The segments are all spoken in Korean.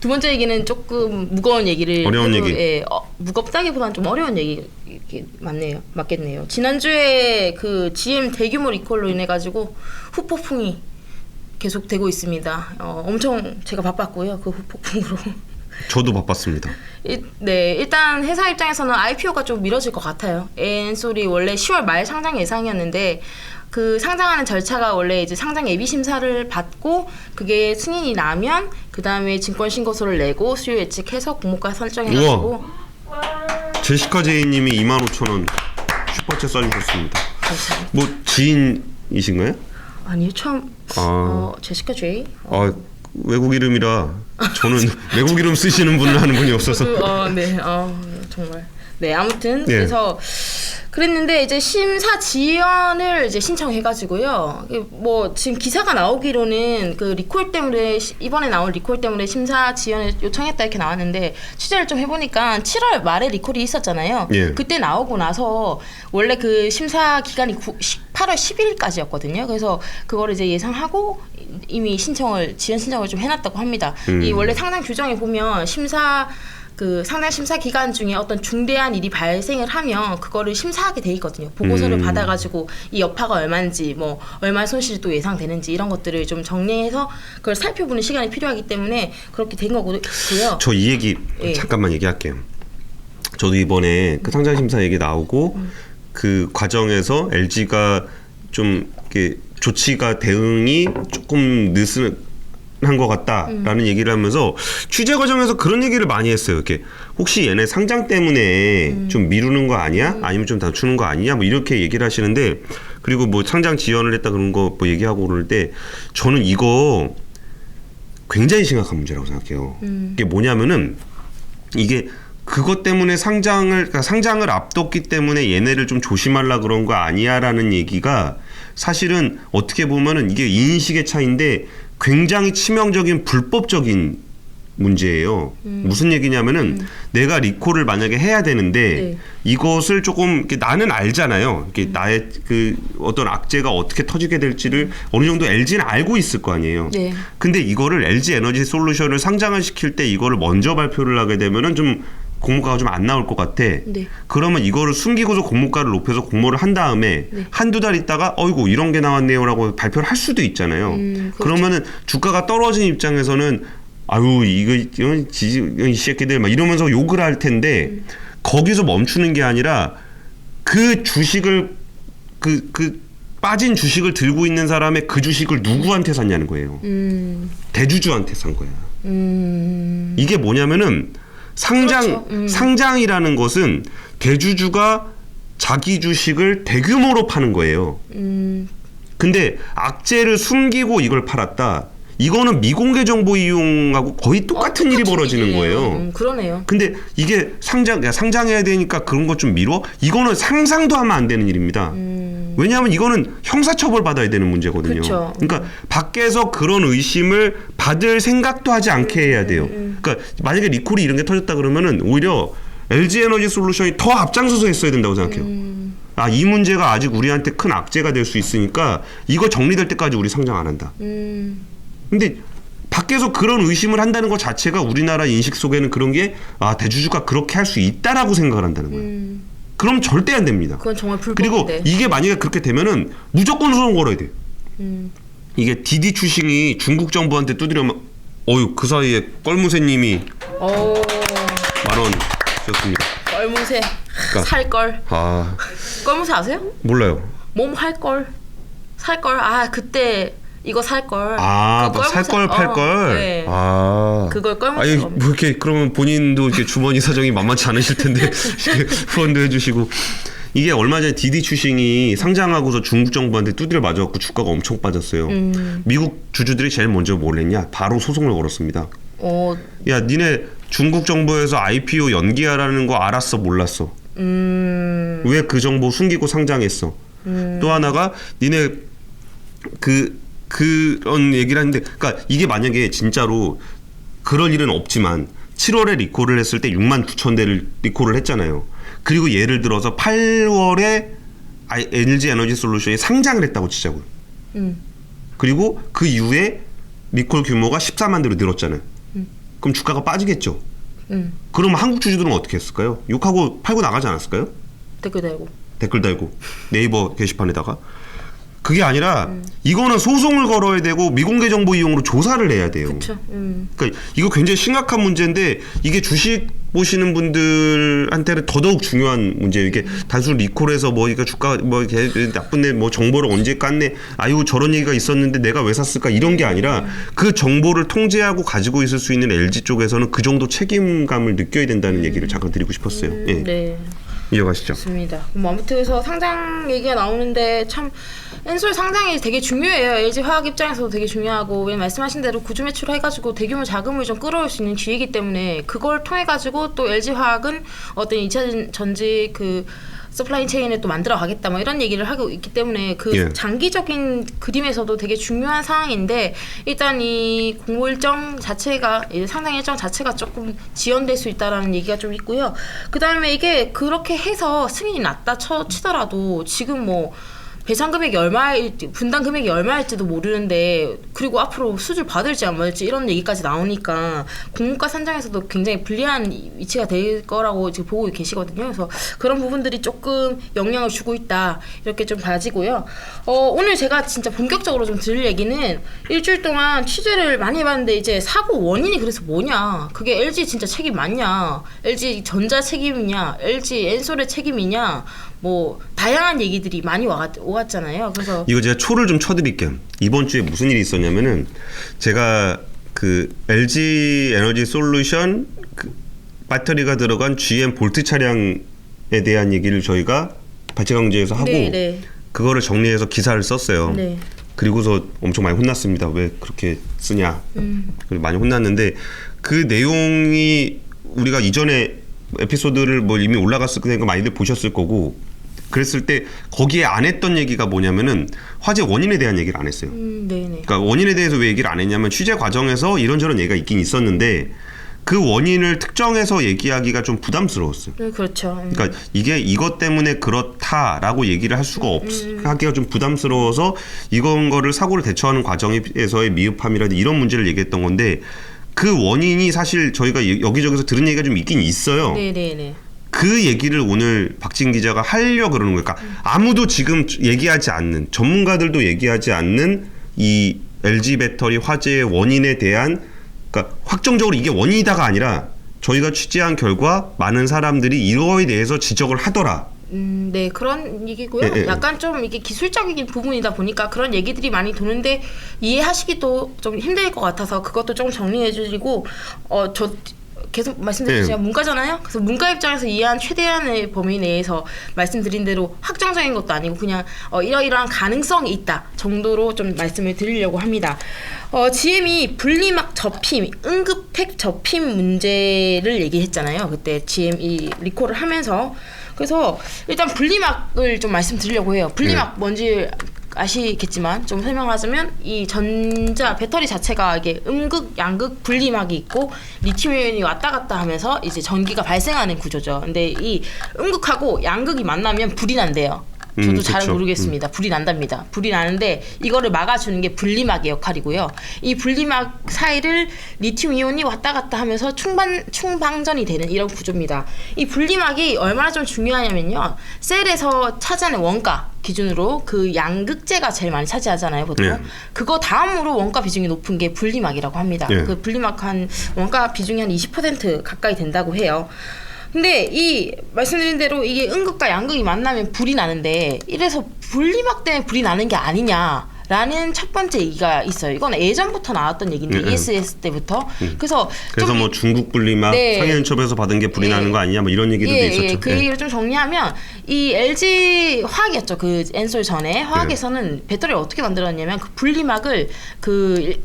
두 번째 얘기는 조금 무거운 얘기를 어려운 얘기. 예, 무겁다기보다는 좀 어려운 얘기 맞겠네요. 지난주에 그 GM 대규모 리콜로 인해 가지고 후폭풍이 계속 되고 있습니다. 엄청 제가 바빴고요. 그 후폭풍으로. 저도 바빴습니다. 네, 일단 회사 입장에서는 IPO가 좀 미뤄질 것 같아요. 엔솔이 원래 10월 말 상장 예상이었는데 그 상장하는 절차가 원래 이제 상장 예비 심사를 받고 그게 승인이 나면 그 다음에 증권 신고서를 내고 수요 예측해서 공모가 설정해가지고. 제시카 제이님이 25,000원 슈퍼챗 써주셨습니다. 감사합니다. 뭐 지인이신가요? 아니요, 처음. 제시카 제이. 외국 이름이라 저는 외국 이름 쓰시는 분을 하는 분이 없어서. 네, 정말. 네, 아무튼 예. 그래서 그랬는데 이제 심사 지연을 이제 신청해가지고요. 뭐 지금 기사가 나오기로는 그 리콜 때문에 이번에 나온 리콜 때문에 심사 지연을 요청했다 이렇게 나왔는데 취재를 좀 해보니까 7월 말에 리콜이 있었잖아요. 예. 그때 나오고 나서 원래 그 심사 기간이 8월 11일까지였거든요. 그래서 그거를 이제 예상하고 이미 지연 신청을 좀 해놨다고 합니다. 이 원래 상장 규정에 보면 상장 심사 기간 중에 어떤 중대한 일이 발생을 하면 그거를 심사하게 돼 있거든요. 보고서를 받아가지고 이 여파가 얼마인지 뭐 얼마의 손실이 또 예상되는지 이런 것들을 좀 정리해서 그걸 살펴보는 시간이 필요하기 때문에 그렇게 된 거고요. 저 이 얘기 잠깐만 얘기할게요. 저도 이번에 그 상장 심사 얘기 나오고 그 과정에서 LG가 좀 이렇게 조치가 대응이 조금 느슨한 것 같다라는 얘기를 하면서 취재 과정에서 그런 얘기를 많이 했어요. 이렇게 혹시 얘네 상장 때문에 좀 미루는 거 아니야? 아니면 좀 낮추는 거 아니냐? 뭐 이렇게 얘기를 하시는데 그리고 뭐 상장 지연을 했다 그런 거 뭐 얘기하고 그럴 때 저는 이거 굉장히 심각한 문제라고 생각해요. 이게 뭐냐면은 이게 그것 때문에 상장을 앞뒀기 때문에 얘네를 좀 조심하려 그런 거 아니야라는 얘기가 사실은 어떻게 보면은 이게 인식의 차이인데 굉장히 치명적인 불법적인 문제예요. 무슨 얘기냐면은 내가 리콜을 만약에 해야 되는데 이것을 조금 이렇게 나는 알잖아요. 이게 나의 그 어떤 악재가 어떻게 터지게 될지를 어느 정도 LG는 알고 있을 거 아니에요. 네. 근데 이거를 LG 에너지 솔루션을 상장을 시킬 때 이거를 먼저 발표를 하게 되면은 좀 공모가가 좀 안 나올 것 같아. 네. 그러면 이거를 숨기고서 공모가를 높여서 공모를 한 다음에 한두 달 있다가 어이구 이런 게 나왔네요라고 발표를 할 수도 있잖아요. 그렇죠. 그러면은 주가가 떨어진 입장에서는 아유 이건 이 새끼들 막 이러면서 욕을 할 텐데 거기서 멈추는 게 아니라 그 주식을 그 빠진 주식을 들고 있는 사람의 그 주식을 누구한테 샀냐는 거예요. 대주주한테 산 거야. 이게 뭐냐면은 상장이라는 것은 대주주가 자기 주식을 대규모로 파는 거예요. 근데 악재를 숨기고 이걸 팔았다. 이거는 미공개 정보 이용하고 거의 똑같은 일이 벌어지는 거예요. 그러네요. 근데 이게 상장해야 되니까 그런 것 좀 미뤄? 이거는 상상도 하면 안 되는 일입니다. 왜냐하면 이거는 형사처벌 받아야 되는 문제거든요. 그쵸. 그러니까 밖에서 그런 의심을 받을 생각도 하지 않게 해야 돼요. 그러니까 만약에 리콜이 이런 게 터졌다 그러면은 오히려 LG 에너지 솔루션이 더 앞장서서 했어야 된다고 생각해요. 이 문제가 아직 우리한테 큰 악재가 될 수 있으니까 이거 정리될 때까지 우리 상장 안 한다. 근데 밖에서 그런 의심을 한다는 것 자체가 우리나라 인식 속에는 그런 게 대주주가 그렇게 할 수 있다라고 생각을 한다는 거예요. 그럼 절대 안 됩니다. 그건 정말 불법인데. 그리고 이게 만약에 그렇게 되면은 무조건 소송 걸어야 돼요. 이게 디디 추싱이 중국 정부한테 두드려면 그 사이에 껄무새님이 10,000원 주셨습니다. 껄무새 살걸. 껄무새 아세요? 몰라요. 몸 할걸 살걸. 그때 이거 살걸. 살걸 팔걸. 네. 그걸 껄무새. 아니 뭐 이렇게 그러면 본인도 이렇게 주머니 사정이 만만치 않으실 텐데 후원도 해주시고. 이게 얼마 전에 디디 추싱이 상장하고서 중국 정부한테 두드려 맞아갖고 주가가 엄청 빠졌어요. 미국 주주들이 제일 먼저 뭘 했냐? 바로 소송을 걸었습니다. 야, 니네 중국 정부에서 IPO 연기하라는 거 알았어, 몰랐어? 왜 그 정보 숨기고 상장했어? 또 하나가 니네 그런 얘기를 하는데, 그러니까 이게 만약에 진짜로 그럴 일은 없지만 7월에 리콜을 했을 때 69,000대를 리콜을 했잖아요. 그리고 예를 들어서 8월에 LG 에너지 솔루션이 상장을 했다고 치자고요. 그리고 그 이후에 리콜 규모가 14만 대로 늘었잖아요. 그럼 주가가 빠지겠죠. 그럼 한국 주주들은 어떻게 했을까요? 욕하고 팔고 나가지 않았을까요? 댓글 달고 네이버 게시판에다가. 그게 아니라 이거는 소송을 걸어야 되고 미공개 정보 이용으로 조사를 해야 돼요. 그쵸. 그러니까 이거 굉장히 심각한 문제인데 이게 주식 보시는 분들한테는 더더욱 중요한 문제예요. 이게 단순 리콜해서 뭐 이거 주가 뭐 나쁜데 뭐 정보를 언제 깠네. 아유 저런 얘기가 있었는데 내가 왜 샀을까 이런 게 아니라 그 정보를 통제하고 가지고 있을 수 있는 LG 쪽에서는 그 정도 책임감을 느껴야 된다는 얘기를 잠깐 드리고 싶었어요. 예. 네. 이어가시죠. 좋습니다. 아무튼 그래서 상장 얘기가 나오는데 참 엔솔 상장이 되게 중요해요. LG 화학 입장에서도 되게 중요하고 왜 말씀하신 대로 구주 매출을 해가지고 대규모 자금을 좀 끌어올 수 있는 기회이기 때문에 그걸 통해 가지고 또 LG 화학은 어떤 2차 전지 그 서플라이 체인을 또 만들어 가겠다 뭐 이런 얘기를 하고 있기 때문에 그 예. 장기적인 그림에서도 되게 중요한 상황인데 일단 이 공모 일정 자체가 상장 일정 자체가 조금 지연될 수 있다라는 얘기가 좀 있고요. 그 다음에 이게 그렇게 해서 승인이 났다 치더라도 지금 뭐 배상 금액이 얼마일지 분담 금액이 얼마일지도 모르는데 그리고 앞으로 수주를 받을지 안 받을지 이런 얘기까지 나오니까 공모가 산정에서도 굉장히 불리한 위치가 될 거라고 지금 보고 계시거든요. 그래서 그런 부분들이 조금 영향을 주고 있다 이렇게 좀 봐지고요. 오늘 제가 진짜 본격적으로 좀 드릴 얘기는 일주일 동안 취재를 많이 해봤는데 이제 사고 원인이 그래서 뭐냐, 그게 LG 진짜 책임 맞냐, LG 전자 책임이냐, LG 엔솔의 책임이냐, 뭐 다양한 얘기들이 많이 오갔잖아요. 그래서 이거 제가 초를 좀 쳐드릴게요. 이번 주에 무슨 일이 있었냐면은 제가 그 LG 에너지 솔루션 그 배터리가 들어간 GM 볼트 차량에 대한 얘기를 저희가 바치강제에서 하고 네네. 그거를 정리해서 기사를 썼어요. 네. 그리고서 엄청 많이 혼났습니다. 왜 그렇게 쓰냐. 그리고 많이 혼났는데 그 내용이 우리가 이전에 에피소드를 뭐 이미 올라갔을 거니까 많이들 보셨을 거고 그랬을 때 거기에 안 했던 얘기가 뭐냐면은 화재 원인에 대한 얘기를 안 했어요. 네네. 그러니까 원인에 대해서 왜 얘기를 안 했냐면 취재 과정에서 이런저런 얘기가 있긴 있었는데 그 원인을 특정해서 얘기하기가 좀 부담스러웠어요. 네, 그렇죠. 그러니까 이게 이것 때문에 그렇다라고 얘기를 할 수가 하기가 좀 부담스러워서 이건 거를 사고를 대처하는 과정에서의 미흡함이라든지 이런 문제를 얘기했던 건데 그 원인이 사실 저희가 여기저기서 들은 얘기가 좀 있긴 있어요. 네네네. 그 얘기를 오늘 박진 기자가 하려고 그러는 거니까 아무도 지금 얘기하지 않는 전문가들도 얘기하지 않는 이 LG 배터리 화재의 원인에 대한 그러니까 확정적으로 이게 원인이다가 아니라 저희가 취재한 결과 많은 사람들이 이거에 대해서 지적을 하더라. 네, 그런 얘기고요. 예. 약간 좀 이게 기술적인 부분이다 보니까 그런 얘기들이 많이 도는데 이해하시기도 좀 힘들 것 같아서 그것도 좀 정리해주시고 저 계속 말씀드렸지만 문과잖아요. 그래서 문과 입장에서 이해한 최대한의 범위 내에서 말씀드린 대로 확정적인 것도 아니고 그냥 이러이러한 가능성이 있다 정도로 좀 말씀을 드리려고 합니다. GM이 분리막 접힘, 응급핵 접힘 문제를 얘기했잖아요. 그때 GM이 리콜을 하면서. 그래서 일단 분리막을 좀 말씀드리려고 해요. 분리막 뭔지 아시겠지만 좀 설명하자면 이 전자 배터리 자체가 이게 음극, 양극 분리막이 있고 리튬이온이 왔다 갔다 하면서 이제 전기가 발생하는 구조죠. 근데 이 음극하고 양극이 만나면 불이 난대요. 저도 잘 그쵸. 모르겠습니다. 불이 난답니다. 불이 나는데 이거를 막아주는 게 분리막의 역할이고요. 이 분리막 사이를 리튬이온이 왔다 갔다 하면서 충방전이 되는 이런 구조입니다. 이 분리막이 얼마나 좀 중요하냐면요. 셀에서 차지하는 원가 기준으로 그 양극재가 제일 많이 차지하잖아요, 보통. 네. 그거 다음으로 원가 비중이 높은 게 분리막이라고 합니다. 네. 그 분리막 한 원가 비중이 한 20% 가까이 된다고 해요. 근데 이 말씀드린 대로 이게 음극과 양극이 만나면 불이 나는데 이래서 분리막 때문에 불이 나는 게 아니냐라는 첫 번째 얘기가 있어요. 이건 예전부터 나왔던 얘기인데 ESS 때부터. 그래서 좀 뭐 중국 분리막 네. 상해연첩에서 받은 게 불이 나는 거 아니냐 뭐 이런 얘기들도 있었죠. 그 얘기를 좀 정리하면 이 LG 화학이었죠. 그 엔솔 전에 화학에서는 배터리를 어떻게 만들었냐면 그 분리막을 그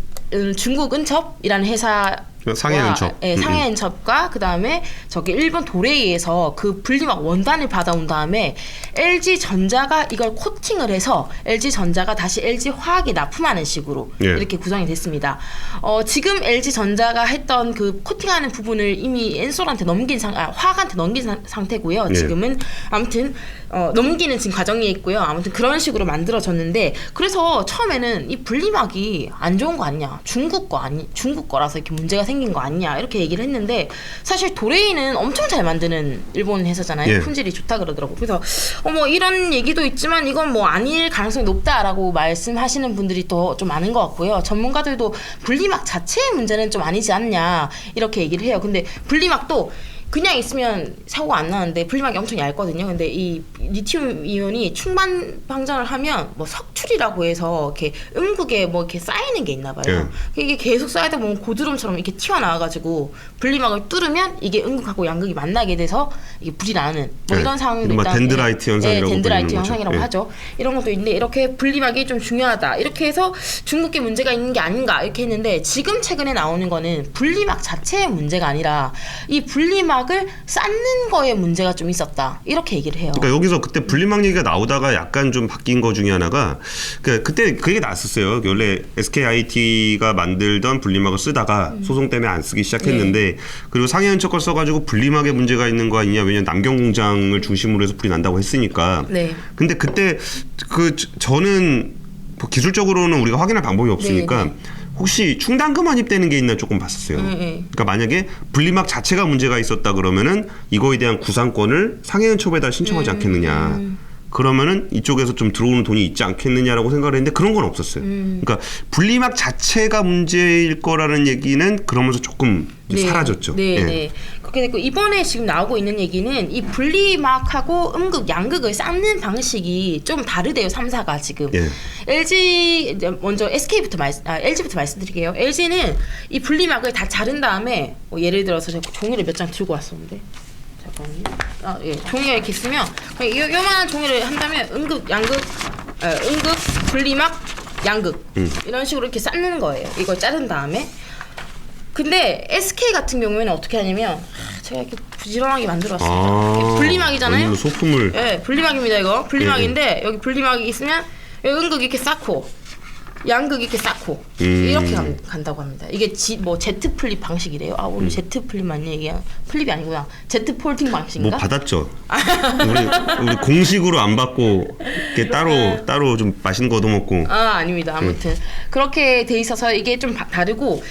중국 은첩이라는 회사 상해연첩. 상해연첩과 그 다음에 저기 일본 도레이에서 그 분리막 원단을 받아온 다음에 LG 전자가 이걸 코팅을 해서 LG 전자가 다시 LG 화학에 납품하는 식으로 이렇게 구성이 됐습니다. 지금 LG 전자가 했던 그 코팅하는 부분을 이미 엔솔한테 화학한테 넘긴 상태고요. 지금은 아무튼 넘기는 지금 과정이 있고요. 아무튼 그런 식으로 만들어졌는데 그래서 처음에는 이 분리막이 안 좋은 거 아니냐, 중국 거라서 이렇게 문제가 생긴 생긴 거 아니냐 이렇게 얘기를 했는데 사실 도레이는 엄청 잘 만드는 일본 회사잖아요. 예. 품질이 좋다 그러더라고. 그래서 뭐 이런 얘기도 있지만 이건 뭐 아닐 가능성이 높다라고 말씀하시는 분들이 또 좀 많은 것 같고요. 전문가들도 분리막 자체의 문제는 좀 아니지 않냐 이렇게 얘기를 해요. 근데 분리막도 그냥 있으면 사고가 안 나는데 분리막이 엄청 얇거든요. 근데 이 리튬 이온이 충만 방전을 하면 뭐 석출이라고 해서 이렇게 음극에 뭐 이렇게 쌓이는 게 있나 봐요. 이게 계속 쌓이다 보면 고드름처럼 이렇게 튀어나와가지고 분리막을 뚫으면 이게 음극하고 양극이 만나게 돼서 이게 불이 나는 뭐 이런 상황도 있다. 덴드라이트 현상이라고 덴드라이트 불리는 현상이라고 거죠. 하죠. 이런 것도 있는데 이렇게 분리막이 좀 중요하다. 이렇게 해서 중국계 문제가 있는 게 아닌가 이렇게 했는데 지금 최근에 나오는 거는 분리막 자체의 문제가 아니라 이 분리막을 쌓는 거에 문제가 좀 있었다. 이렇게 얘기를 해요. 그러니까 여기서 그때 분리막 얘기가 나오다가 약간 좀 바뀐 거 중에 하나가 그때 그 얘기 나왔었어요. 원래 SKIT가 만들던 분리막을 쓰다가 소송 때문에 안 쓰기 시작했는데 그리고 상해연척 걸 써가지고 분리막에 문제가 있는 거 아니냐. 왜냐면 남경 공장을 중심으로 해서 불이 난다고 했으니까. 네. 근데 그때 저는 뭐 기술적으로는 우리가 확인할 방법이 없으니까 네. 혹시 충당금 환입되는 게 있나 조금 봤었어요. 그러니까 만약에 분리막 자체가 문제가 있었다 그러면은 이거에 대한 구상권을 상해연첩에다 신청하지 않겠느냐. 그러면은 이쪽에서 좀 들어오는 돈이 있지 않겠느냐라고 생각을 했는데 그런 건 없었어요. 그러니까 분리막 자체가 문제일 거라는 얘기는 그러면서 조금 사라졌죠. 네, 예. 네. 그렇게 됐고 이번에 지금 나오고 있는 얘기는 이 분리막하고 음극, 양극을 쌓는 방식이 좀 다르대요. 3사가 지금. 예. LG 먼저 LG부터 말씀드릴게요. LG는 이 분리막을 다 자른 다음에 예를 들어서 제가 종이를 몇 장 들고 왔었는데 잠깐만요. 종이가 이렇게 있으면 요만한 종이를 한다면 음극, 분리막, 양극 이런 식으로 이렇게 쌓는 거예요. 이걸 자른 다음에. 근데 SK 같은 경우에는 어떻게 하냐면 제가 이렇게 부지런하게 만들었어요. 이렇게 분리막이잖아요. 소품을. 네, 분리막입니다 이거. 분리막인데 여기 분리막이 있으면 여기 음극 이렇게 쌓고 양극 이렇게 쌓고 이렇게 간다고 합니다. 이게 뭐 Z 플립 방식이래요. 오늘 Z 플립만 얘기한 플립이 아니구나. Z 폴딩 방식인가? 뭐 받았죠. 우리 공식으로 안 받고 이렇게 따로 좀 맛있는 거 얻어먹고. 아닙니다. 아무튼 그렇게 돼 있어서 이게 좀 다르고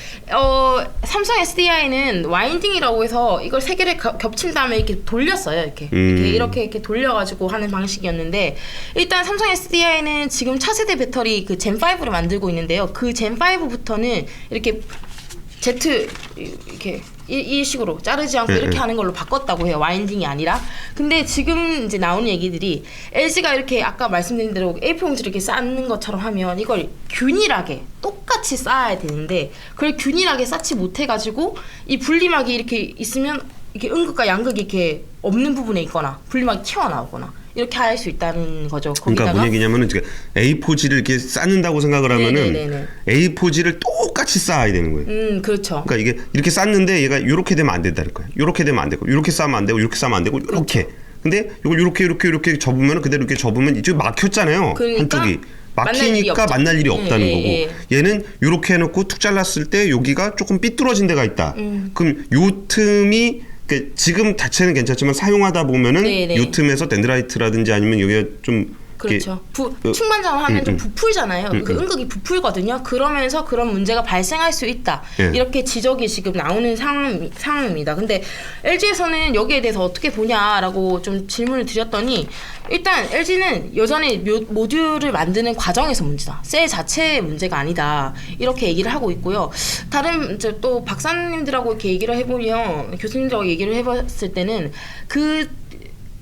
삼성 SDI는 와인딩이라고 해서 이걸 세 개를 겹친 다음에 이렇게 돌렸어요. 이렇게 돌려가지고 하는 방식이었는데 일단 삼성 SDI는 지금 차세대 배터리 그 젠5를 만들고 있는데요. 그 젠5부터는 이렇게 이렇게 이 식으로 자르지 않고 이렇게 하는 걸로 바꿨다고 해요. 와인딩이 아니라. 근데 지금 이제 나오는 얘기들이 LG가 이렇게 아까 말씀드린 대로 A4 용지를 이렇게 쌓는 것처럼 하면 이걸 균일하게 똑같이 쌓아야 되는데 그걸 균일하게 쌓지 못해가지고 이 분리막이 이렇게 있으면 이렇게 음극과 양극이 이렇게 없는 부분에 있거나 분리막이 튀어나오거나 이렇게 할 수 있다는 거죠. 그러니까 뭔 얘기냐면은 A4지를 이렇게 쌓는다고 생각을 하면은 A4지를 똑같이 쌓아야 되는 거예요. 그렇죠. 그러니까 이게 이렇게 쌓는데 얘가 이렇게 되면 안 된다는 거예요. 이렇게 되면 안 되고, 이렇게 쌓으면 안 되고, 이렇게 쌓으면 안 되고, 이렇게. 근데 이걸 이렇게 접으면 그대로 이렇게 접으면 이쪽이 막혔잖아요. 그러니까 한쪽이. 막히니까 만날 일이 없다는 거고 얘는 이렇게 해놓고 툭 잘랐을 때 여기가 조금 삐뚤어진 데가 있다. 그럼 요 틈이 지금 자체는 괜찮지만 사용하다 보면은 요 틈에서 덴드라이트라든지 아니면 여기가 좀 그렇죠. 충만장을 하면 좀 부풀잖아요. 그 음극이 부풀거든요. 그러면서 그런 문제가 발생할 수 있다. 이렇게 지적이 지금 나오는 상황입니다. 근데 LG에서는 여기에 대해서 어떻게 보냐라고 좀 질문을 드렸더니 일단 LG는 여전히 모듈을 만드는 과정에서 문제다. 셀 자체의 문제가 아니다. 이렇게 얘기를 하고 있고요. 다른 이제 또 박사님들하고 이렇게 얘기를 해보면 교수님들하고 얘기를 해봤을 때는 그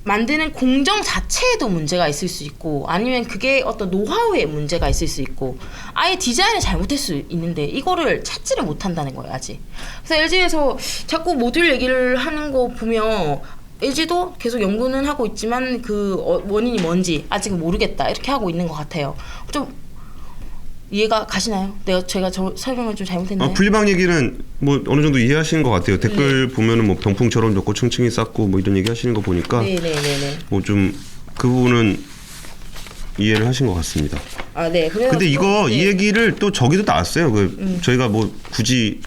만드는 공정 자체에도 문제가 있을 수 있고 아니면 그게 어떤 노하우에 문제가 있을 수 있고 아예 디자인을 잘못할 수 있는데 이거를 찾지를 못한다는 거예요 아직. 그래서 LG에서 자꾸 모듈 얘기를 하는 거 보면 LG도 계속 연구는 하고 있지만 그 원인이 뭔지 아직은 모르겠다 이렇게 하고 있는 것 같아요. 좀 이해가 가시나요? 제가 설명을 좀 잘못했나요? 분리막 얘기는 뭐 어느 정도 이해하시는 것 같아요. 댓글 보면은 뭐 병풍처럼 좋고 층층이 쌓고 뭐 이런 얘기 하시는 거 보니까 뭐 좀 그 부분은 이해를 하신 것 같습니다. 네. 근데 이 얘기를 또 저기도 나왔어요. 저희가 뭐 굳이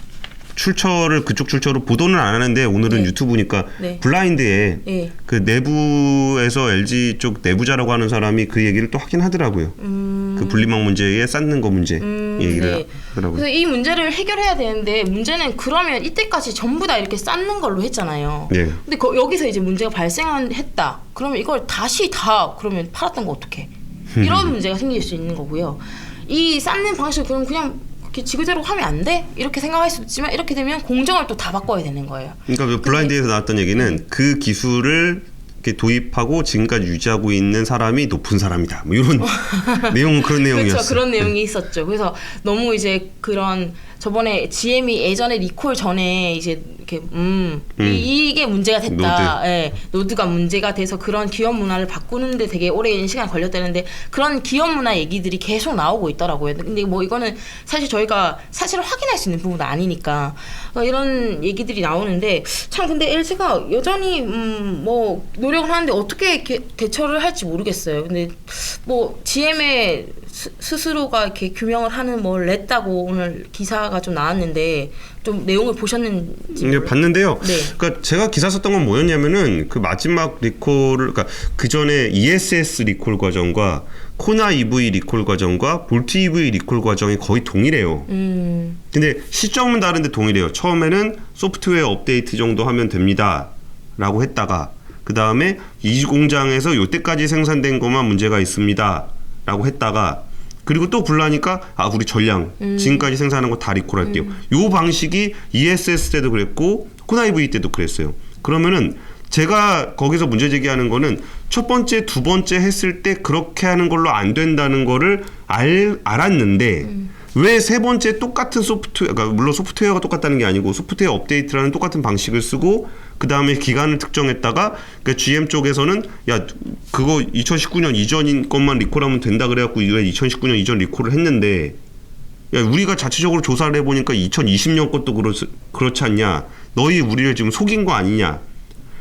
출처를 그쪽 출처로 보도는 안 하는데 오늘은 네. 유튜브니까 네. 블라인드에 네. 그 내부에서 LG 쪽 내부자라고 하는 사람이 그 얘기를 또 하긴 하더라고요. 그 분리막 문제에 쌓는 거 문제 얘기를 네. 하더라고요. 그래서 이 문제를 해결해야 되는데 문제는 그러면 이때까지 전부 다 이렇게 쌓는 걸로 했잖아요. 네. 근데 여기서 이제 문제가 발생했다. 그러면 이걸 다시 다 그러면 팔았던 거 어떻게? 이런 문제가 생길 수 있는 거고요. 이 쌓는 방식을 그냥 이렇게 지그재로 하면 안 돼? 이렇게 생각할 수도 있지만 이렇게 되면 공정을 또 다 바꿔야 되는 거예요. 그러니까 그 블라인드에서 나왔던 얘기는 그 기술을 이렇게 도입하고 지금까지 유지하고 있는 사람이 높은 사람이다. 뭐 이런 내용은 그런 내용이었어요. 그렇죠. 그런 내용이 있었죠. 그래서 너무 이제 그런 저번에 GM이 예전에 리콜 전에 이제 이렇게 이게 문제가 됐다. 예, 노드가 문제가 돼서 그런 기업 문화를 바꾸는데 되게 오랜 시간 걸렸다는데 그런 기업 문화 얘기들이 계속 나오고 있더라고요. 근데 뭐 이거는 사실 저희가 사실을 확인할 수 있는 부분은 아니니까 이런 얘기들이 나오는데 참 근데 LG가 여전히 뭐 노력을 하는데 어떻게 이렇게 대처를 할지 모르겠어요. 근데 뭐 GM의 스스로가 이렇게 규명을 하는 뭘 냈다고 오늘 기사가 좀 나왔는데 좀 내용을 보셨는지 네, 봤는데요. 네. 그러니까 제가 기사 썼던 건 뭐였냐면은 그 마지막 리콜을 그러니까 그 전에 ESS 리콜 과정과 코나 EV 리콜 과정과 볼트 EV 리콜 과정이 거의 동일해요. 근데 시점은 다른데 동일해요. 처음에는 소프트웨어 업데이트 정도 하면 됩니다라고 했다가 그 다음에 이 공장에서 요때까지 생산된 것만 문제가 있습니다라고 했다가 그리고 또 불나니까 우리 전량 지금까지 생산한 거 다 리콜할게요. 요 방식이 ESS 때도 그랬고 코나 EV 때도 그랬어요. 그러면은 제가 거기서 문제 제기하는 거는 첫 번째, 두 번째 했을 때 그렇게 하는 걸로 안 된다는 거를 알았는데 왜 세 번째 똑같은 소프트웨어, 그러니까 물론 소프트웨어가 똑같다는 게 아니고 소프트웨어 업데이트라는 똑같은 방식을 쓰고 그 다음에 기간을 특정했다가 그러니까 GM 쪽에서는 야 그거 2019년 이전인 것만 리콜하면 된다 그래갖고 왜 2019년 이전 리콜을 했는데 야 우리가 자체적으로 조사를 해보니까 2020년 것도 그렇지 않냐 너희 우리를 지금 속인 거 아니냐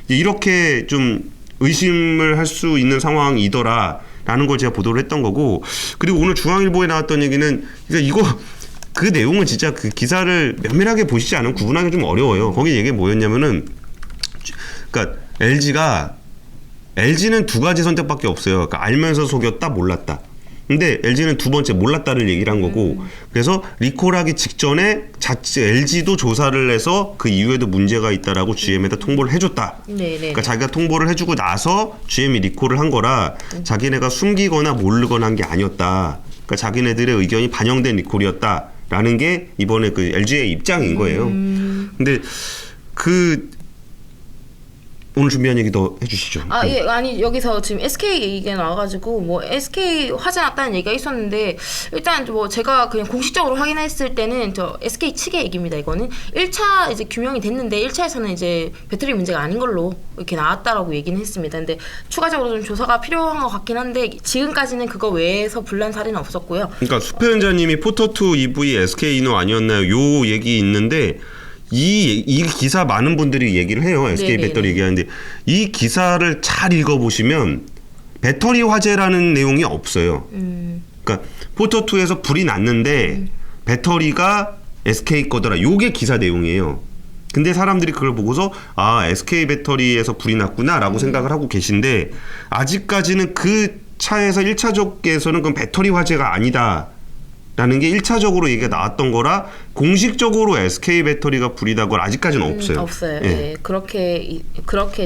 이렇게 좀 의심을 할 수 있는 상황이더라 라는 걸 제가 보도를 했던 거고 그리고 오늘 중앙일보에 나왔던 얘기는 그러니까 이거 그 내용은 진짜 그 기사를 면밀하게 보시지 않으면 구분하기 좀 어려워요. 거기 얘기 뭐였냐면은 그러니까 LG는 두 가지 선택밖에 없어요. 그러니까 알면서 속였다 몰랐다. 근데 LG는 두 번째 몰랐다를 얘기를 한 거고 그래서 리콜하기 직전에 자체 LG도 조사를 해서 그 이후에도 문제가 있다라고 GM에다 통보를 해줬다. 네네. 그러니까 자기가 통보를 해주고 나서 GM이 리콜을 한 거라 자기네가 숨기거나 모르거나 한 게 아니었다. 그러니까 자기네들의 의견이 반영된 리콜이었다라는 게 이번에 그 LG의 입장인 거예요. 근데 오늘 준비한 얘기 더 해주시죠. 예, 아니 여기서 지금 SK 얘기가 나와가지고 뭐 SK 화재 났다는 얘기가 있었는데 일단 뭐 제가 그냥 공식적으로 확인했을 때는 저 SK 측의 얘기입니다. 이거는 1차 이제 규명이 됐는데 1차에서는 이제 배터리 문제가 아닌 걸로 이렇게 나왔다라고 얘기는 했습니다. 근데 추가적으로 좀 조사가 필요한 것 같긴 한데 지금까지는 그거 외에서 불난 사례는 없었고요. 그러니까 수표현자님이 포터2 EV SK 이노 아니었나요? 요 얘기 있는데. 이 기사 많은 분들이 얘기를 해요. SK 네네네. 배터리 얘기하는데 이 기사를 잘 읽어보시면 배터리 화재라는 내용이 없어요. 그러니까 포터2에서 불이 났는데 배터리가 SK 거더라. 요게 기사 내용이에요. 근데 사람들이 그걸 보고서 SK 배터리에서 불이 났구나라고 생각을 하고 계신데 아직까지는 그 차에서 1차적에서는 그건 배터리 화재가 아니다. 라는 게 1차적으로 얘기가 나왔던 거라 공식적으로 SK 배터리가 불이다 걸 아직까지는 없어요. 없어요. 예. 예, 그렇게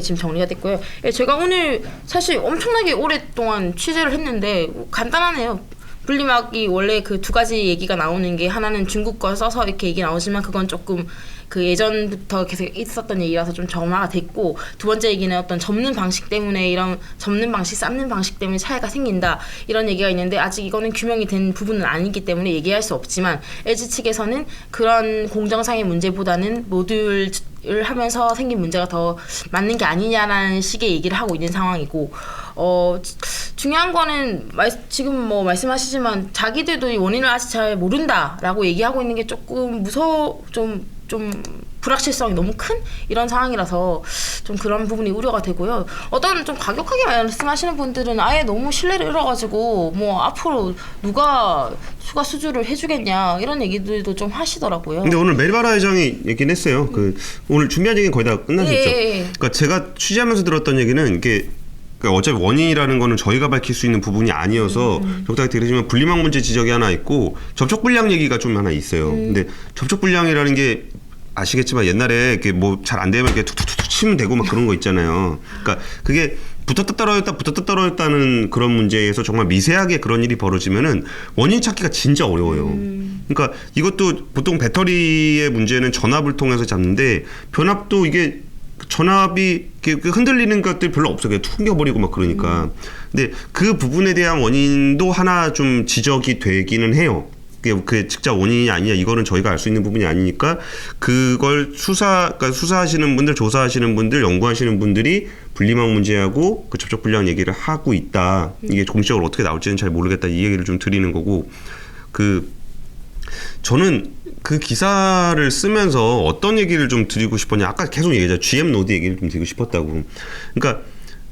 지금 정리가 됐고요. 예, 제가 오늘 사실 엄청나게 오랫동안 취재를 했는데 간단하네요. 분리막이 원래 그 두 가지 얘기가 나오는 게 하나는 중국 거 써서 이렇게 얘기 나오지만 그건 조금 그 예전부터 계속 있었던 얘기라서 좀 정화가 됐고 두 번째 얘기는 어떤 접는 방식 때문에 이런 접는 방식, 쌓는 방식 때문에 차이가 생긴다 이런 얘기가 있는데 아직 이거는 규명이 된 부분은 아니기 때문에 얘기할 수 없지만 LG 측에서는 그런 공정상의 문제보다는 모듈 을 하면서 생긴 문제가 더 맞는 게 아니냐라는 식의 얘기를 하고 있는 상황이고 중요한 거는 지금 뭐 말씀하시지만 자기들도 이 원인을 아직 잘 모른다라고 얘기하고 있는 게 조금 좀 불확실성이 너무 큰 이런 상황이라서 좀 그런 부분이 우려가 되고요. 어떤 좀 과격하게 말씀하시는 분들은 아예 너무 신뢰를 잃어가지고 뭐 앞으로 누가 추가 수주를 해주겠냐 이런 얘기들도 좀 하시더라고요. 근데 오늘 메리바라 회장이 얘기는 했어요. 그 오늘 준비한 얘기는 거의 다 끝나셨죠. 예. 그러니까 제가 취재하면서 들었던 얘기는 이게 그러니까 어차피 원인이라는 거는 저희가 밝힐 수 있는 부분이 아니어서 적당히 드리지만 분리막 문제 지적이 하나 있고 접촉 불량 얘기가 좀 하나 있어요. 근데 접촉 불량이라는 게 아시겠지만 옛날에 이렇게 뭐 잘 안 되면 이렇게 툭툭툭 치면 되고 막 그런 거 있잖아요. 그러니까 그게 붙었다 떨어졌다는 그런 문제에서 정말 미세하게 그런 일이 벌어지면은 원인 찾기가 진짜 어려워요. 그러니까 이것도 보통 배터리의 문제는 전압을 통해서 잡는데 변압도 이게 전압이 이렇게 흔들리는 것들이 별로 없어요. 그냥 튕겨버리고 막 그러니까. 근데 그 부분에 대한 원인도 하나 좀 지적이 되기는 해요. 그 직접 원인이 아니냐 이거는 저희가 알 수 있는 부분이 아니니까 그걸 그러니까 수사하시는 분들, 조사하시는 분들, 연구하시는 분들이 분리막 문제하고 그 접촉 불량 얘기를 하고 있다. 이게 공식적으로 어떻게 나올지는 잘 모르겠다. 이 얘기를 좀 드리는 거고 저는 그 기사를 쓰면서 어떤 얘기를 좀 드리고 싶었냐. 아까 계속 얘기했죠. GM 노드 얘기를 좀 드리고 싶었다고. 그러니까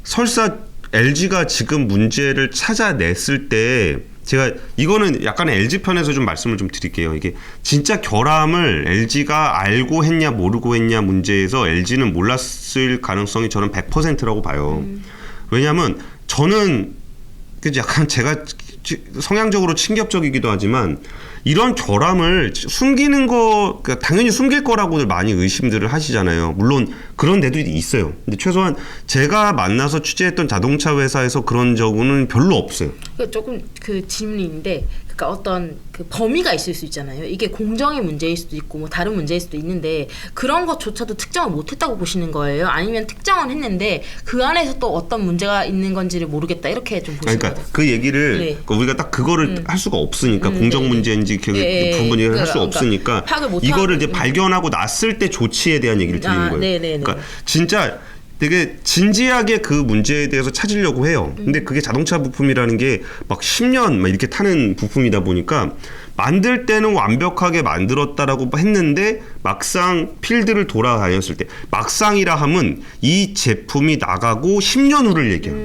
설사 LG가 지금 문제를 찾아냈을 때 제가 이거는 약간 LG 편에서 좀 말씀을 좀 드릴게요. 이게 진짜 결함을 LG가 알고 했냐 모르고 했냐 문제에서 LG는 몰랐을 가능성이 저는 100%라고 봐요. 왜냐하면 저는 약간 제가 성향적으로 친격적이기도 하지만 이런 결함을 숨기는 거 그러니까 당연히 숨길 거라고들 많이 의심들을 하시잖아요. 물론 그런 데도 있어요. 근데 최소한 제가 만나서 취재했던 자동차 회사에서 그런 적은 별로 없어요. 조금 그 질문인데, 그러니까 어떤 그 범위가 있을 수 있잖아요. 이게 공정의 문제일 수도 있고 뭐 다른 문제일 수도 있는데 그런 것조차도 특정을 못했다고 보시는 거예요? 아니면 특정은 했는데 그 안에서 또 어떤 문제가 있는 건지를 모르겠다 이렇게 좀 보시는 거예요? 그러니까 그 얘기를 네. 우리가 딱 그거를 할 수가 없으니까 공정 문제인지 부분이 할 수 없으니까 이거를 이제 발견하고 났을 때 조치에 대한 얘기를 드리는 거예요. 그러니까 진짜 되게 진지하게 그 문제에 대해서 찾으려고 해요. 근데 그게 자동차 부품이라는 게 막 10년 막 이렇게 타는 부품이다 보니까 만들 때는 완벽하게 만들었다라고 했는데 막상 필드를 돌아다녔을 때 막상이라 함은 이 제품이 나가고 10년 후를 얘기해요.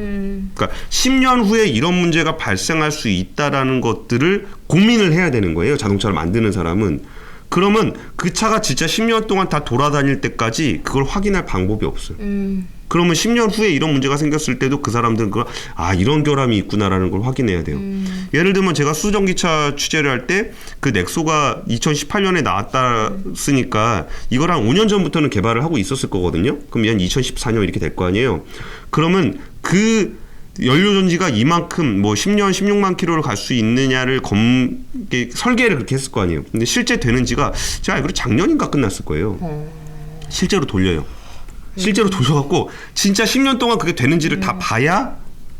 그러니까 10년 후에 이런 문제가 발생할 수 있다라는 것들을 고민을 해야 되는 거예요. 자동차를 만드는 사람은. 그러면 그 차가 진짜 10년 동안 다 돌아다닐 때까지 그걸 확인할 방법이 없어요. 그러면 10년 후에 이런 문제가 생겼을 때도 그 사람들은 이런 결함이 있구나라는 걸 확인해야 돼요. 예를 들면 제가 수전기차 취재를 할 때 그 넥소가 2018년에 나왔으니까 이걸 한 5년 전부터는 개발을 하고 있었을 거거든요. 그럼 한 2014년 이렇게 될 거 아니에요. 그러면 그 연료전지가 이만큼 뭐 10년 16만 킬로를 갈 수 있느냐를 설계를 그렇게 했을 거 아니에요. 근데 실제 되는지가 제가 알기로 작년인가 끝났을 거예요. 실제로 돌려요. 실제로 돌려갖고 진짜 10년 동안 그게 되는지를 다 봐야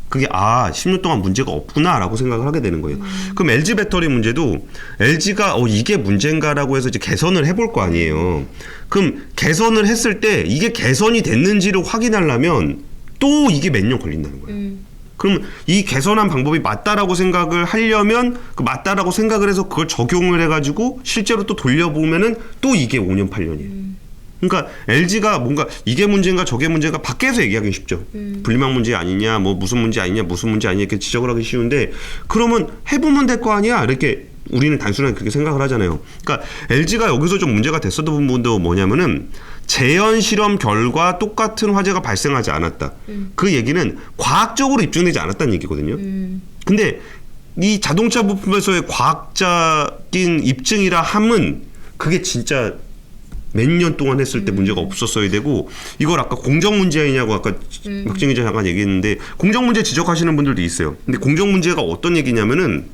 그게 10년 동안 문제가 없구나라고 생각을 하게 되는 거예요. 그럼 LG 배터리 문제도 LG가 이게 문제인가라고 해서 이제 개선을 해볼 거 아니에요. 그럼 개선을 했을 때 이게 개선이 됐는지를 확인하려면 또 이게 몇 년 걸린다는 거예요. 그럼 이 개선한 방법이 맞다라고 생각을 하려면 맞다라고 생각을 해서 그걸 적용을 해가지고 실제로 또 돌려보면은 또 이게 5년 8년이에요. 그러니까 LG가 뭔가 이게 문제인가 저게 문제인가 밖에서 얘기하기 쉽죠. 분리막 문제 아니냐, 뭐 무슨 문제 아니냐, 무슨 문제 아니냐 이렇게 지적을 하기 쉬운데 그러면 해보면 될 거 아니야 이렇게 우리는 단순하게 그렇게 생각을 하잖아요. 그러니까 LG가 여기서 좀 문제가 됐었던 부분도 뭐냐면은 재현 실험 결과 똑같은 화재가 발생하지 않았다. 그 얘기는 과학적으로 입증되지 않았다는 얘기거든요. 근데 이 자동차 부품에서의 과학적인 입증이라 함은 그게 진짜 몇 년 동안 했을 때 문제가 없었어야 되고 이걸 아까 공정 문제이냐고 아까 박진 기자 잠깐 얘기했는데 공정 문제 지적하시는 분들도 있어요. 근데 공정 문제가 어떤 얘기냐면은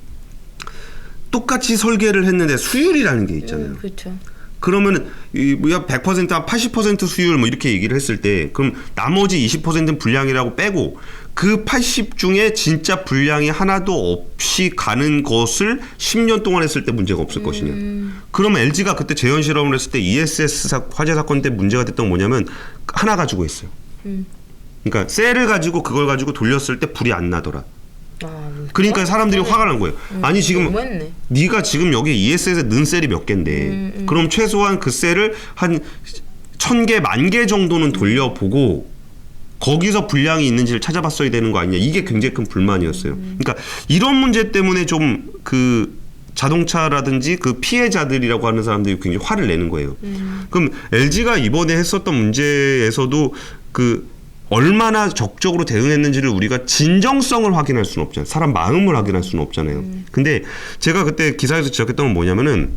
똑같이 설계를 했는데 수율이라는 게 있잖아요. 그렇죠. 그러면은 100% 한 80% 수율 뭐 이렇게 얘기를 했을 때 그럼 나머지 20%는 불량이라고 빼고 그 80 중에 진짜 불량이 하나도 없이 가는 것을 10년 동안 했을 때 문제가 없을 것이냐. 그러면 LG가 그때 재현 실험을 했을 때 ESS 화재 사건 때 문제가 됐던 건 뭐냐면 하나 가지고 했어요. 그러니까 셀을 가지고 그걸 가지고 돌렸을 때 불이 안 나더라. 그러니까 사람들이 화가 난 거예요. 아니 지금 네가 지금 여기 ESS에 넣은 셀이 몇 개인데 그럼 최소한 그 셀을 한 1000개, 10,000개 정도는 돌려보고 거기서 불량이 있는지를 찾아봤어야 되는 거 아니냐. 이게 굉장히 큰 불만이었어요. 그러니까 이런 문제 때문에 좀 그 자동차라든지 그 피해자들이라고 하는 사람들이 굉장히 화를 내는 거예요. 그럼 LG가 이번에 했었던 문제에서도 그 얼마나 적극적으로 대응했는지를 우리가 진정성을 확인할 수는 없잖아요. 사람 마음을 확인할 수는 없잖아요. 근데 제가 그때 기사에서 지적했던 건 뭐냐면은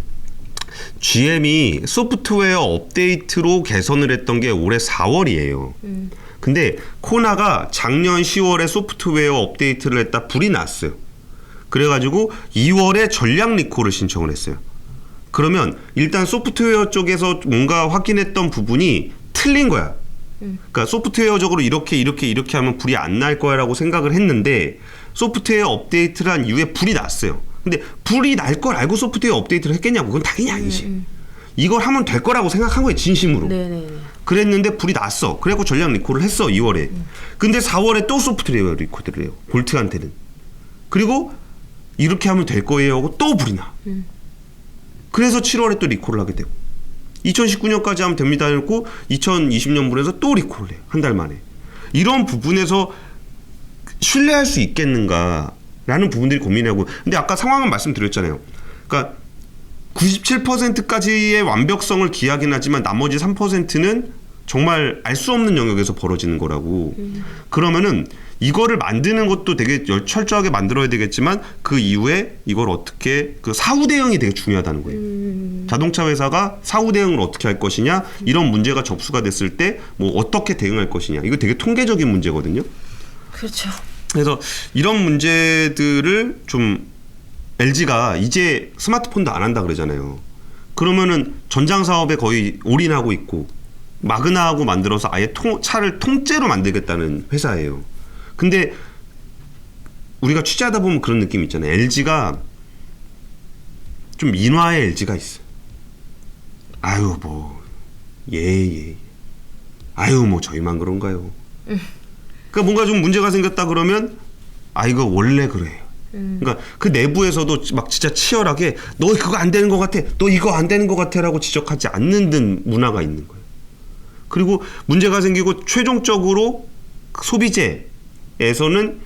GM이 소프트웨어 업데이트로 개선을 했던 게 올해 4월이에요. 근데 코나가 작년 10월에 소프트웨어 업데이트를 했다 불이 났어요. 그래가지고 2월에 전량 리콜을 신청을 했어요. 그러면 일단 소프트웨어 쪽에서 뭔가 확인했던 부분이 틀린 거야. 그러니까 소프트웨어적으로 이렇게 하면 불이 안 날 거야라고 생각을 했는데 소프트웨어 업데이트를 한 이후에 불이 났어요. 근데 불이 날 걸 알고 소프트웨어 업데이트를 했겠냐고. 그건 당연히 아니지. 이걸 하면 될 거라고 생각한 거예요. 진심으로. 네네. 그랬는데 불이 났어. 그래갖고 전량 리콜을 했어. 2월에. 근데 4월에 또 소프트웨어 리콜을 해요. 볼트한테는. 그리고 이렇게 하면 될 거예요 하고 또 불이 나. 그래서 7월에 또 리콜을 하게 되고 2019년까지 하면 됩니다 했고 2020년분에서 또 리콜을 해요. 한 달 만에. 이런 부분에서 신뢰할 수 있겠는가라는 부분들이 고민하고. 근데 아까 상황은 말씀드렸잖아요. 그러니까 97%까지의 완벽성을 기하긴 하지만 나머지 3%는 정말 알 수 없는 영역에서 벌어지는 거라고. 그러면은 이거를 만드는 것도 되게 철저하게 만들어야 되겠지만 그 이후에 이걸 어떻게 그 사후 대응이 되게 중요하다는 거예요. 자동차 회사가 사후 대응을 어떻게 할 것이냐, 이런 문제가 접수가 됐을 때 뭐 어떻게 대응할 것이냐, 이거 되게 통계적인 문제거든요. 그렇죠. 그래서 이런 문제들을 좀 LG가 이제 스마트폰도 안 한다 그러잖아요. 그러면은 전장 사업에 거의 올인하고 있고 마그나하고 만들어서 아예 차를 통째로 만들겠다는 회사예요. 근데 우리가 취재하다 보면 그런 느낌 있잖아요. LG가 좀 인화의 LG가 있어. 아유 뭐 예. 아유 뭐 저희만 그런가요? 그러니까 뭔가 좀 문제가 생겼다 그러면 아 이거 원래 그래요. 그러니까 그 내부에서도 막 진짜 치열하게 너 그거 안 되는 것 같아, 너 이거 안 되는 것 같아라고 지적하지 않는 듯 문화가 있는 거예요. 그리고 문제가 생기고 최종적으로 소비재에서는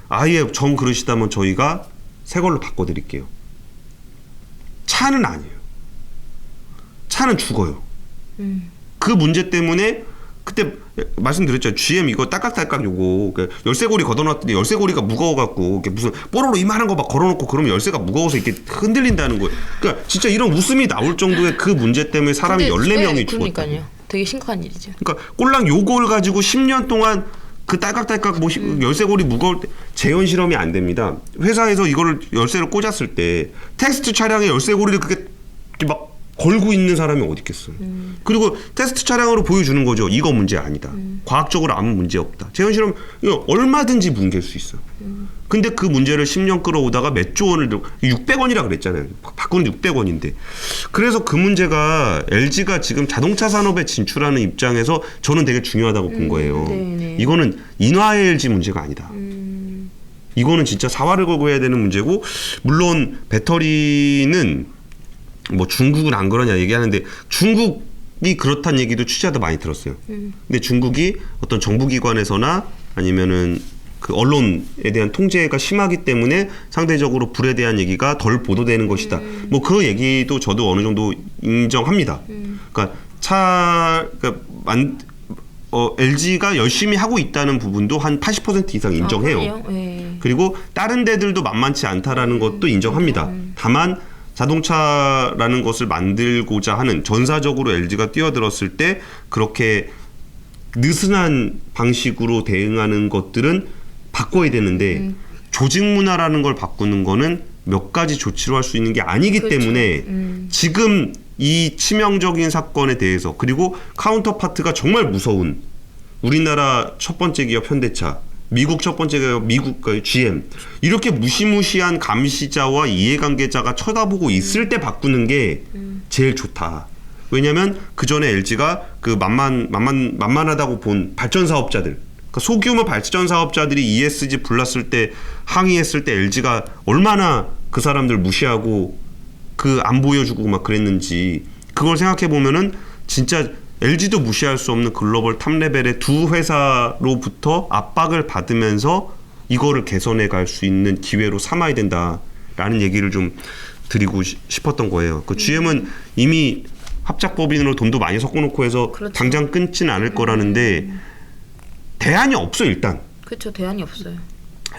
아예 정 그러시다면 저희가 새 걸로 바꿔드릴게요. 차는 아니에요. 차는 죽어요. 그 문제 때문에 그때 말씀드렸죠. GM 이거 딸깍딸깍 요거 열쇠고리 걷어놨더니 열쇠고리가 무거워갖고 무슨 뽀로로 이만한 거 막 걸어놓고 그러면 열쇠가 무거워서 이렇게 흔들린다는 거예요. 그러니까 진짜 이런 웃음이 나올 정도의 그 문제 때문에 사람이 14명이 죽었다. 그러니까요. 되게 심각한 일이죠. 그러니까 꼴랑 요걸 가지고 10년 동안 그 딸깍딸깍 뭐 열쇠고리 무거울 때 재현 실험이 안 됩니다. 회사에서 이거를 열쇠를 꽂았을 때 테스트 차량에 열쇠고리를 그렇게 막 걸고 있는 사람이 어디 있겠어요. 그리고 테스트 차량으로 보여주는 거죠. 이거 문제 아니다. 과학적으로 아무 문제 없다. 재현 실험 이거 얼마든지 뭉갤 수 있어. 근데 그 문제를 10년 끌어오다가 몇 조 원을 600원이라 그랬잖아요. 바꾸는 600원인데. 그래서 그 문제가 LG가 지금 자동차 산업에 진출하는 입장에서 저는 되게 중요하다고 본 거예요. 네네. 이거는 인화의 LG 문제가 아니다. 이거는 진짜 사활을 걸고 해야 되는 문제고, 물론 배터리는 뭐 중국은 안 그러냐 얘기하는데 중국이 그렇다는 얘기도 취재하다 많이 들었어요. 근데 중국이 어떤 정부기관에서나 아니면은 그 언론에 대한 통제가 심하기 때문에 상대적으로 불에 대한 얘기가 덜 보도되는 것이다. 뭐 그 얘기도 저도 어느 정도 인정합니다. 그러니까 LG가 열심히 하고 있다는 부분도 한 80% 이상 인정해요. 그리고 다른 데들도 만만치 않다라는 것도 인정합니다. 다만 자동차라는 것을 만들고자 하는 전사적으로 LG가 뛰어들었을 때 그렇게 느슨한 방식으로 대응하는 것들은 바꿔야 되는데 조직 문화라는 걸 바꾸는 거는 몇 가지 조치로 할 수 있는 게 아니기 그렇죠. 때문에 지금 이 치명적인 사건에 대해서, 그리고 카운터파트가 정말 무서운 우리나라 첫 번째 기업 현대차, 미국 첫 번째 기업 미국 GM, 이렇게 무시무시한 감시자와 이해관계자가 쳐다보고 있을 때 바꾸는 게 제일 좋다. 왜냐하면 그 전에 LG가 그 만만하다고 본 발전 사업자들, 그러니까 소규모 발전 사업자들이 ESG 불났을 때 항의했을 때 LG가 얼마나 그 사람들 무시하고 그 안 보여주고 막 그랬는지, 그걸 생각해 보면은 진짜 LG도 무시할 수 없는 글로벌 탑 레벨의 두 회사로부터 압박을 받으면서 이거를 개선해 갈 수 있는 기회로 삼아야 된다라는 얘기를 좀 드리고 싶었던 거예요. 그 GM은 이미 합작법인으로 돈도 많이 섞어놓고 해서 그렇죠. 당장 끊지는 않을 거라는데 대안이 없어 일단. 그렇죠. 대안이 없어요.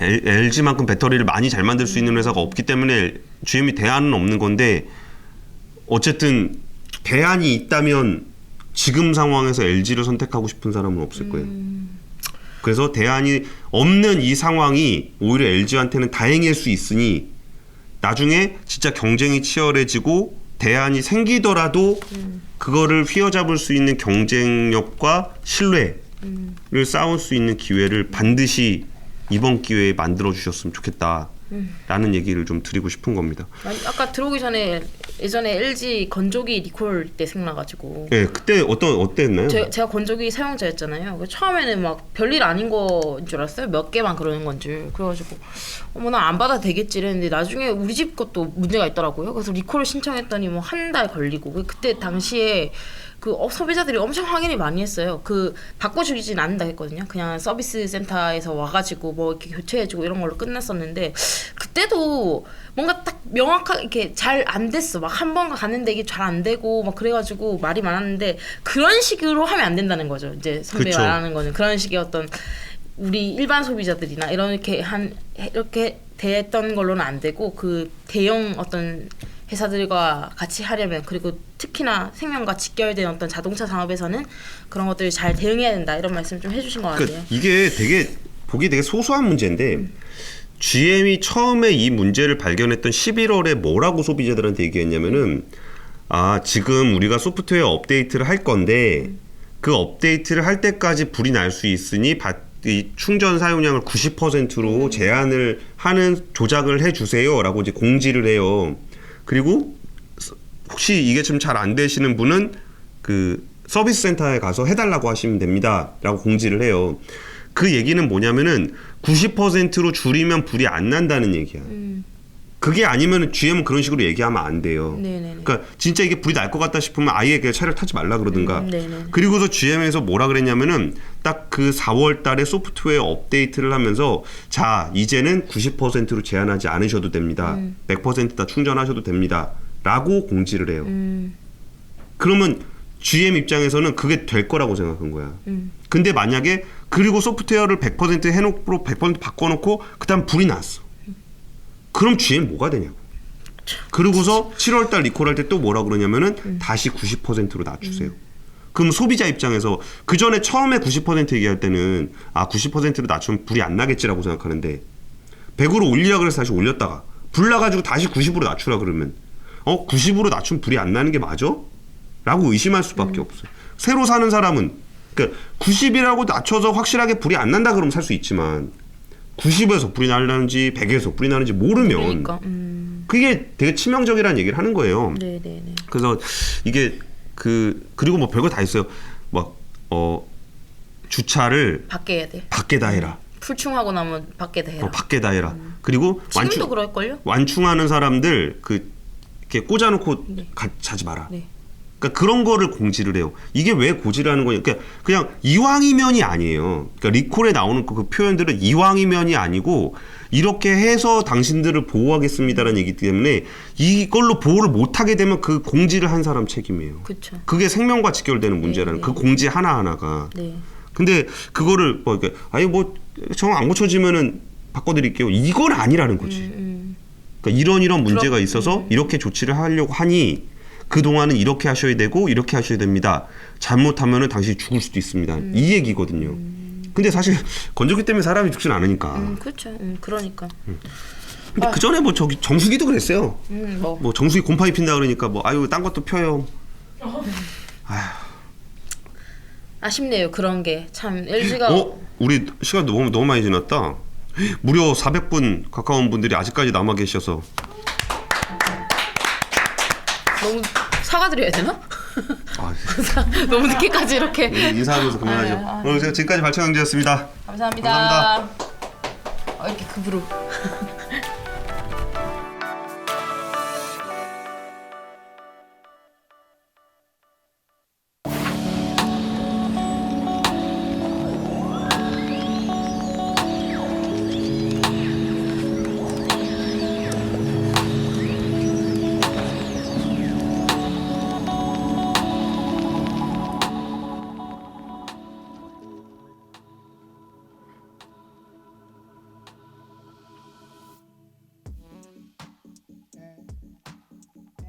LG만큼 배터리를 많이 잘 만들 수 있는 회사가 없기 때문에 GM이 대안은 없는 건데 어쨌든 대안이 있다면 지금 상황에서 LG를 선택하고 싶은 사람은 없을 거예요. 그래서 대안이 없는 이 상황이 오히려 LG한테는 다행일 수 있으니 나중에 진짜 경쟁이 치열해지고 대안이 생기더라도 그거를 휘어잡을 수 있는 경쟁력과 신뢰를 쌓을 수 있는 기회를 반드시 이번 기회에 만들어 주셨으면 좋겠다라는 얘기를 좀 드리고 싶은 겁니다. 아까 들어오기 전에 예전에 LG 건조기 리콜 때 생각나가지고. 네, 그때 어땠나요? 제가 건조기 사용자였잖아요. 처음에는 막 별일 아닌 거인 줄 알았어요. 몇 개만 그러는 건 줄. 그래가지고 어머 나 안 받아도 되겠지 이랬는데 나중에 우리 집 것도 문제가 있더라고요. 그래서 리콜을 신청했더니 뭐 한 달 걸리고 그때 당시에 그 소비자들이 엄청 확인이 많이 했어요. 그 바꿔주진 않는다 했거든요. 그냥 서비스 센터에서 와가지고 뭐 이렇게 교체해주고 이런 걸로 끝났었는데 그때도 뭔가 딱 명확하게 이렇게 잘 안 됐어. 막 한 번 갔는데 이게 잘 안 되고 막 그래가지고 말이 많았는데 그런 식으로 하면 안 된다는 거죠. 이제 선배 그쵸. 말하는 거는 그런 식의 어떤 우리 일반 소비자들이나 이렇게 이렇게 됐던 걸로는 안 되고 그 대형 어떤 회사들과 같이 하려면 그리고 특히나 생명과 직결된 어떤 자동차 산업에서는 그런 것들을 잘 대응해야 된다 이런 말씀 좀 해주신 것 같아요. 그러니까 이게 보기 되게 소소한 문제인데 GM이 처음에 이 문제를 발견했던 11월에 뭐라고 소비자들한테 얘기했냐면은 지금 우리가 소프트웨어 업데이트를 할 건데 그 업데이트를 할 때까지 불이 날 수 있으니 이 충전 사용량을 90%로 제한을 하는 조작을 해주세요라고 이제 공지를 해요. 그리고 혹시 이게 좀 잘 안 되시는 분은 그 서비스 센터에 가서 해달라고 하시면 됩니다라고 공지를 해요. 그 얘기는 뭐냐면은 90%로 줄이면 불이 안 난다는 얘기야. 그게 아니면 GM은 그런 식으로 얘기하면 안 돼요. 네네네. 그러니까 진짜 이게 불이 날 것 같다 싶으면 아예 그냥 차를 타지 말라 그러든가. 네네. 그리고서 GM에서 뭐라 그랬냐면은 딱 그 4월 달에 소프트웨어 업데이트를 하면서 자 이제는 90%로 제한하지 않으셔도 됩니다. 100% 다 충전하셔도 됩니다. 라고 공지를 해요. 그러면 GM 입장에서는 그게 될 거라고 생각한 거야. 근데 만약에 그리고 소프트웨어를 100% 해놓고 100% 바꿔놓고 그다음 불이 났어. 그럼 GM 뭐가 되냐고. 그러고서 7월달 리콜할 때 또 뭐라 그러냐면은 다시 90%로 낮추세요. 그럼 소비자 입장에서 그 전에 처음에 90% 얘기할 때는 90%로 낮추면 불이 안 나겠지라고 생각하는데 100으로 올리라 그래서 다시 올렸다가 불 나가지고 다시 90으로 낮추라 그러면 90으로 낮추면 불이 안 나는 게 맞아? 라고 의심할 수밖에 없어요. 새로 사는 사람은 그러니까 90이라고 낮춰서 확실하게 불이 안 난다 그러면 살 수 있지만 90에서 불이 나는지 100에서 불이 나는지 모르면 그러니까, 그게 되게 치명적이라는 얘기를 하는 거예요. 네네네. 그래서 이게 그리고 뭐 별거 다 있어요. 막 주차를 밖에 해야 돼. 밖에다 해라. 풀충하고 나면 밖에다 해라. 밖에다 해라. 그리고 지금도 그럴걸요? 완충하는 사람들 이렇게 꽂아놓고 네. 자지 마라. 네. 그러니까 그런 거를 공지를 해요. 이게 왜 고지라는 거냐? 그냥 이왕이면이 아니에요. 그러니까 리콜에 나오는 그 표현들은 이왕이면이 아니고 이렇게 해서 당신들을 보호하겠습니다라는 얘기 때문에 이걸로 보호를 못하게 되면 그 공지를 한 사람 책임이에요. 그렇죠. 그게 생명과 직결되는 문제라는 그 공지 하나하나가. 네. 근데 그거를 정 안 고쳐지면은 바꿔드릴게요. 이건 아니라는 거지. 그러니까 이런 문제가 있어서 이렇게 조치를 하려고 하니 그 동안은 이렇게 하셔야 되고 이렇게 하셔야 됩니다. 잘못하면은 당신이 죽을 수도 있습니다. 이 얘기거든요. 근데 사실 건조기 때문에 사람이 죽진 않으니까. 그렇죠. 그러니까. 근데 그 전에 저기 정수기도 그랬어요. 뭐 정수기 곰팡이 핀다 그러니까 딴 것도 펴요. 아쉽네요. 그런 게 참 LG가 우리 시간 너무 많이 지났다. 무려 400분 가까운 분들이 아직까지 남아 계셔서 너무 사과드려야 되나? 너무 늦게까지 이렇게 인사하면서 그만하죠. 오늘 제가 지금까지 발차강제였습니다. 감사합니다. 이렇게 급으로